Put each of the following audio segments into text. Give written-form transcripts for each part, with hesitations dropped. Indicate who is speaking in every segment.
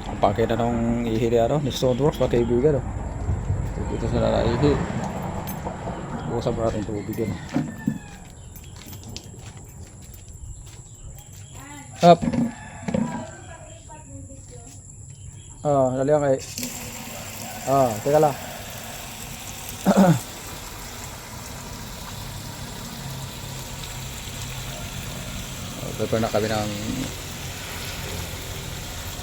Speaker 1: Ang pakita ng ihi ni ano, ni Stoneworks mga kaibigan. Dito sila na ihi. Bukasan pa natin tubig yan. Up. Dali lang kay. Teka lang. Prepare na kami ng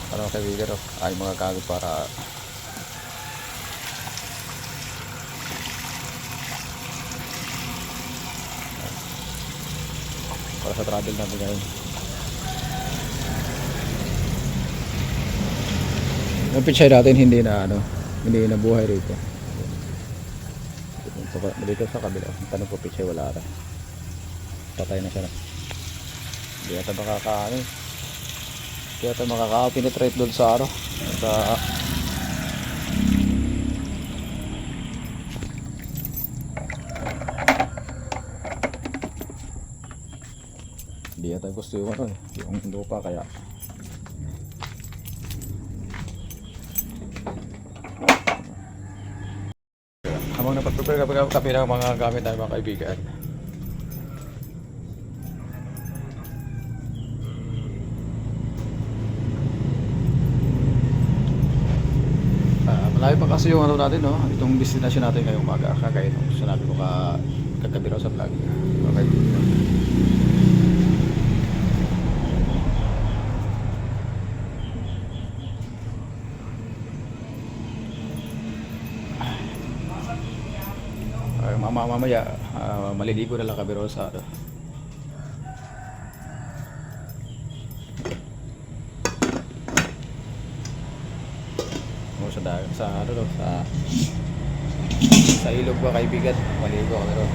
Speaker 1: ano kaibigan ay mga gamit para sa travel natin ngayon. Yung pichay natin hindi na buhay rito. Dito sa kabila, tanong ko pichay wala na. Patay na siya na. Hindi ata makaka-penetrate doon sa hindi ata gusto yung lupa kaya habang napag-prepare kami ng mga gamit namin mga kaibigan. Malayo pa kasi yung natin itong destination natin ngayong umaga kagaya nung sinabi ko kagabi raw sa vlog. Okay. Mamaya maliligo na lang kami raw sa sa ilog ba kaibigan, maligo kami ron.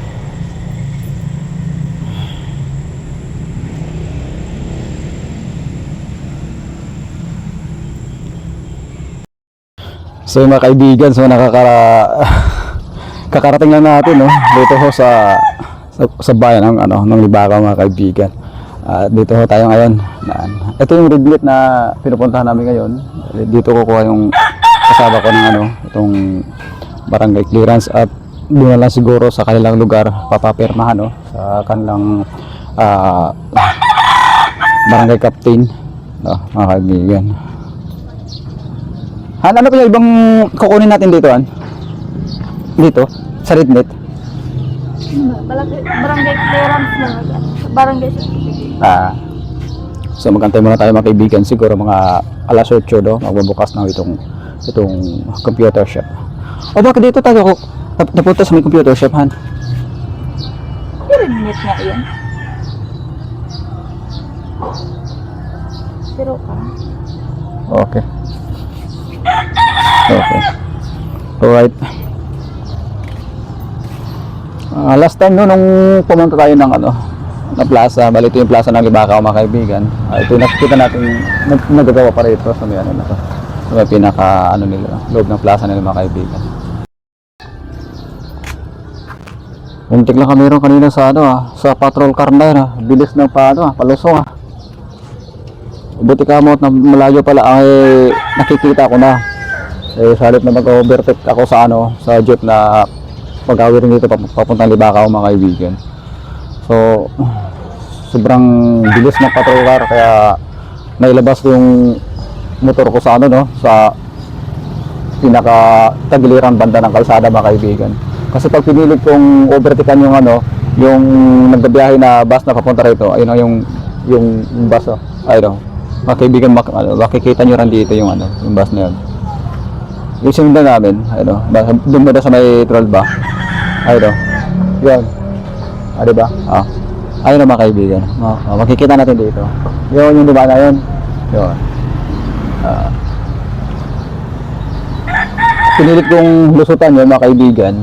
Speaker 1: So mga kaibigan, so kakarating lang natin dito ho sa bayan ng Libakaw mga kaibigan. Dito ho tayo ngayon. Ito yung ridlet na pinupuntahan namin ngayon. Dito kukuha yung kasama ko ng itong barangay clearance at doon na lang siguro sa kanilang lugar papapirmahan sa kanilang barangay captain mga kaibigan. Ano pa yung ibang kukunin natin dito dito sa ridlet?
Speaker 2: Barangay clearance lang barangay certificate.
Speaker 1: So magantay muna tayo mga kaibigan, siguro mga alas 8 magbubukas na itong computer shop. Bakit dito tayo napunta sa may computer shop
Speaker 2: Rinit nga yan. Pero
Speaker 1: Okay. Alright. Last time nung pumunta tayo ng na plaza, bali ito yung plaza ng Libakaw mga kaibigan. Ito yung nakikita natin nagagawa pa rito sa may may pinaka nila, loob ng plaza nila mga kaibigan. Muntik lang kami rin kanina sa sa patrol car na bilis ng palusong Buti ka mo na malayo pala nakikita ko na. Sa halip na mag-overtake ako sa jeep na pag-awir dito papuntang Libakaw mga kaibigan. So sobrang bilis ng patrol car kaya nailabas ko yung motor ko sa sa pinaka tagiliran banda ng kalsada mga kaibigan. Kasi pag pinilit kong overtakean yung nagbibiyahe na bus na papunta rito, ayun yung bus mga kaibigan, makikita nyo rin dito yung bus na yun. Yung sinundan namin, doon mo sa may troll ba? Yun. Diba? Ayun mga kaibigan. Makikita natin dito. Yun yung diba na yun. Yun. Pinilit kong lusutan yun mga kaibigan.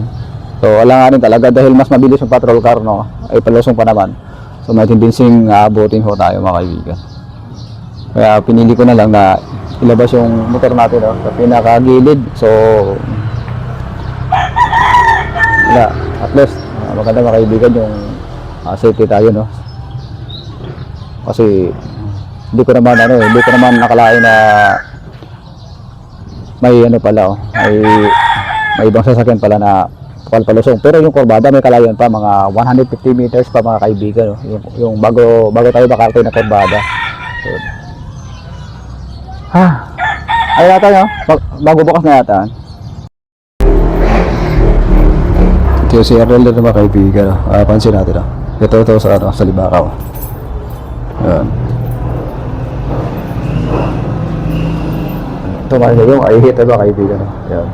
Speaker 1: So alanganin talaga dahil mas mabilis yung patrol car ay palusong pa naman. So may tendency aabutin ho tayo mga kaibigan. Kaya pinili ko na lang na ilabas yung motor natin sa pinakagilid. So at least maganda mga kaibigan yung safety tayo kasi hindi ko naman nakalain na may ano pala oh, may ibang sasakyan pala na palusong. Pero yung kurbada may kalayan pa, mga 150 meters pa mga kaibigan oh. Yung bago tayo makarating na kurbada. So, ay yata no? Bago bukas na yata. Ito yung CRL na mga kaibigan oh. Pansin natin oh. Ito sa Libakaw. Ayan. Ito mga yung i-hit ba kaibigan no? Ayan.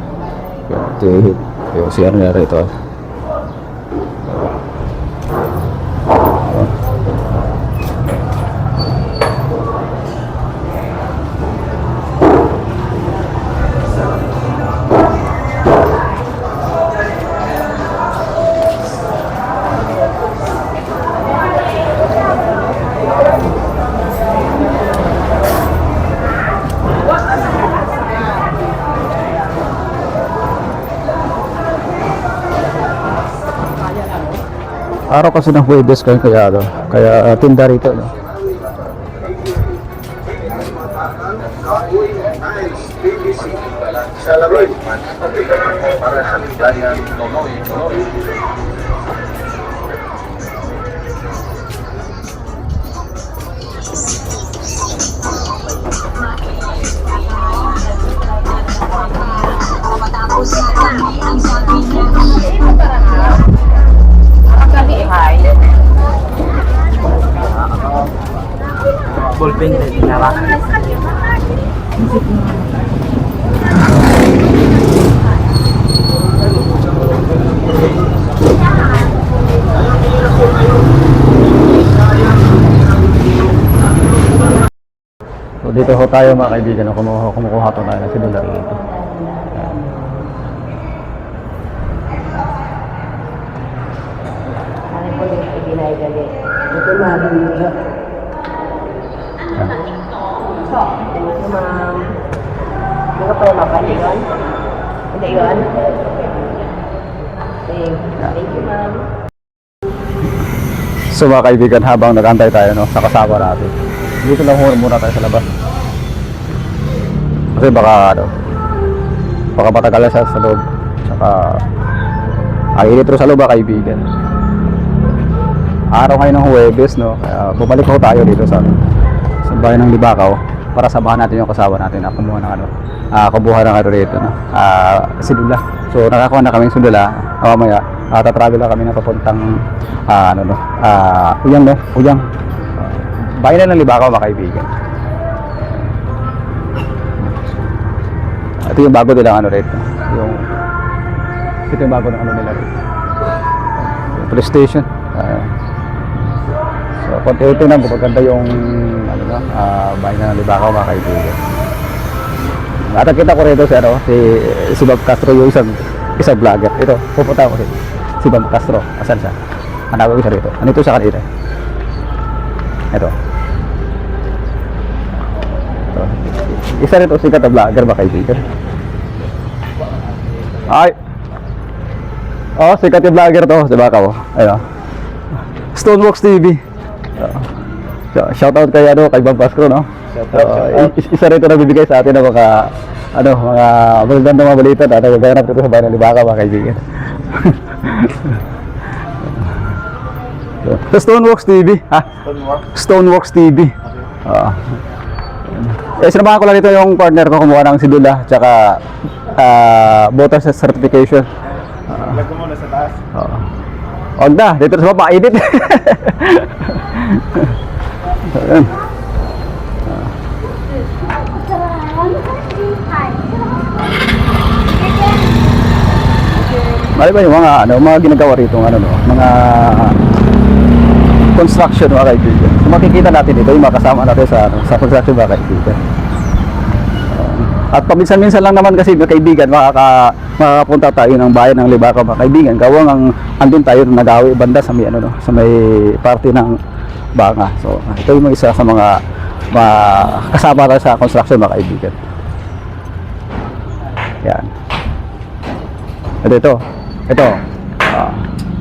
Speaker 1: Ito yung i-hit. Yung CR na rito. Araw kasi ng Huwebes kaya tinda rito no.
Speaker 3: Ballpen din na ba?
Speaker 1: So dito ho tayo mga kaibigan, kumukuha to tayo ng sinular dito.
Speaker 3: Ano po yung ibinaygali? Ito namin nila. Thank you, ma'am. Hindi ka pala mapali yun? Hindi yun? Thank you, ma'am.
Speaker 1: So mga kaibigan, habang nag-antay tayo no, sa kasama natin, dito lang muna tayo sa labas. Kasi baka matagal siya sa loob. Saka init rin sa loob mga kaibigan. Araw ngayon ng Huwebes no, kaya bumalik ko tayo dito sa bayan ng Libakaw para samahan natin yung kasama natin na kumuha ng rito no, sidula. So nakakuha na kaming sidula. Mamaya tatravel lang kami na papuntang Uyang. Bayan na ng Libakaw mga kaibigan. Ito yung bago nilang rito. Ito yung bago ng nila rito. Yung police station. So konti-unti na maganda yung bayan na ng Libakaw mga kaibigan. At kita ko rito si Bob Castro, yung isang vlogger. Ito, pupunta ko rito. Si Bob Castro, asan siya? Hanapin ko siya rito. Andito siya kanina. Ito. Isa rito sikat na vlogger ba kaibigan? Ay! Oh, sikat yung vlogger to, si Bakaw. Ayun. Stoneworks TV. Shoutout kay Bob Castro, no? Isa rito na bibigay sa atin ng mga magandang mga balita na nagaganap dito sa bayan ng Libakaw mga kaibigan. Sa Stoneworks TV, ha? Stoneworks TV. Sinamahan ko lang dito yung partner ko kumuha ng sidula tsaka voter certification.
Speaker 4: Lag ko muna sa taas.
Speaker 1: Huwag na, dito sa baba, mainit. Ayan. Mali ba yung mga ginagawa rito mga construction mga kaibigan. So, makikita natin dito yung mga kasama natin sa construction mga kaibigan. At paminsan-minsan lang naman kasi mga kaibigan makakapunta tayo ng bayan ng Libakaw mga kaibigan. Gawang andun tayo nagawi banda sa may party ng Banga. So ito yung isa sa mga kasama tayo sa construction mga kaibigan. Yan. Ito.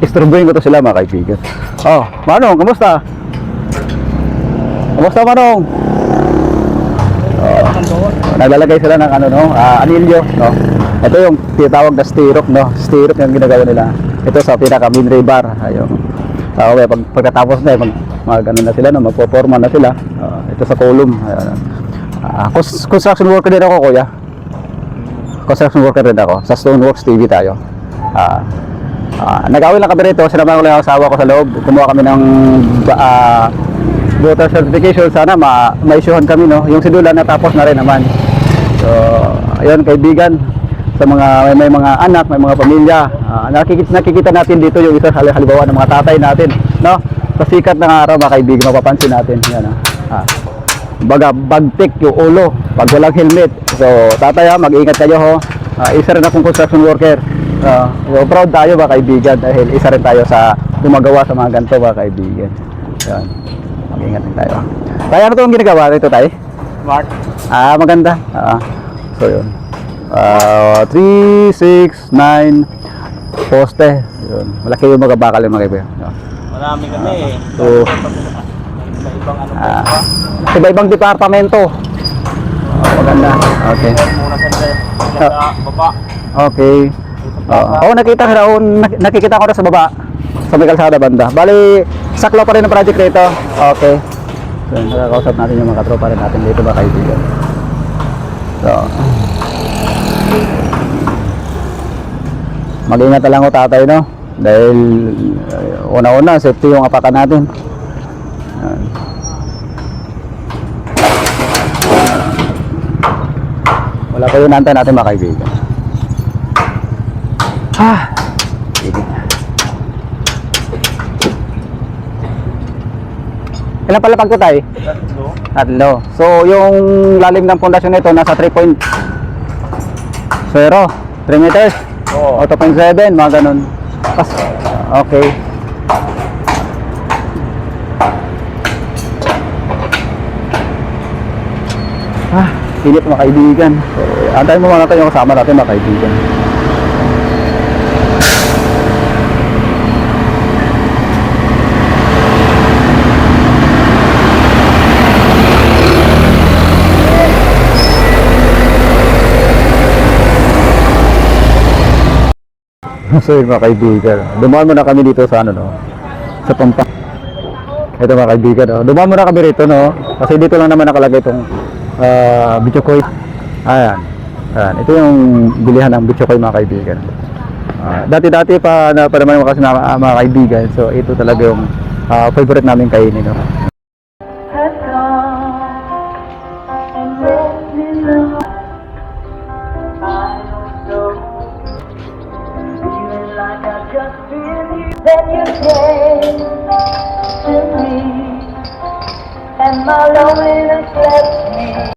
Speaker 1: Isturbuhin ko to sila mga kaibigan. Oh, Manong, kamusta? Kamusta Manong? Naglalagay sila ng ano, no, anilyo, no. Ito yung tinatawag na stirrup, no. Stirrup yung ginagawa nila. Ito sa pinaka main rebar. Ayun. Okay, pagkatapos na mag ano na sila, no, magpo-forma na sila. Ito sa column. Ayun. Construction worker din ako, kuya. Construction worker din ako. Sa Stoneworks TV tayo. Nag-awil lang kami rito. Sinamahan ko lang ang asawa ko sa loob. Kumuha kami ng voter certification. Sana ma-issuehan kami, no. Yung sidula natapos na rin naman. So, ayun, kaibigan. Sa mga may mga anak, may mga pamilya, nakikita natin dito yung isa halimbawa ng mga tatay natin, no? Sa sikat ng araw, mga kaibigan, mapapansin natin. Yan, baga bagtik yung ulo pag walang helmet. So tatay, mag-ingat kayo, ho. Isa rin akong construction worker. So, proud tayo, mga kaibigan, dahil isa rin tayo sa gumagawa sa mga ganito, mga kaibigan. Yan, mag-ingat din tayo. Kaya ano itong ginagawa nito, tay?
Speaker 4: Smart.
Speaker 1: Maganda. So yun, 3, 6, 9 poste. Yun, malaki yung mga bakal yung mga kaibigan.
Speaker 4: Marami kami eh.
Speaker 1: So,
Speaker 4: Iba-ibang ano
Speaker 1: iba-ibang departamento. Maganda. Okay.
Speaker 4: muna sa baba.
Speaker 1: Okay. Nakikita ko na sa baba. Sa may kalsada banda. Bali, saklaw pa rin ang project rito. Okay. So, nakakausap natin yung mga katropa rin natin dito, ba kaibigan. So, mag-ingat na lang ko, tatay, no? Dahil una-una, safety yung apakan natin. Yan. Wala pa yun nantay natin, mga kaibigan. Sige. Ilan pala pagkutay? Tatlo. So, yung lalim ng pundasyon nito nasa 3.0, 3 meters. O 2.7, mga ganun. Okay. Init, mga kaibigan. So, antayin mo muna natin yung kasama natin, mga kaibigan. So yun, mga kaibigan, dumaan muna kami dito sa ano, no, sa Pampanga. Ito, mga kaibigan, no, dumaan muna kami rito, no, kasi dito lang naman nakalagay itong Bichokoy. Ayan, ito yung bilihan ng Bichokoy, mga kaibigan. Dati-dati pa naman kasi mga kaibigan, so ito talaga yung favorite namin kainin, no.
Speaker 5: Then you came to me, and my loneliness left me.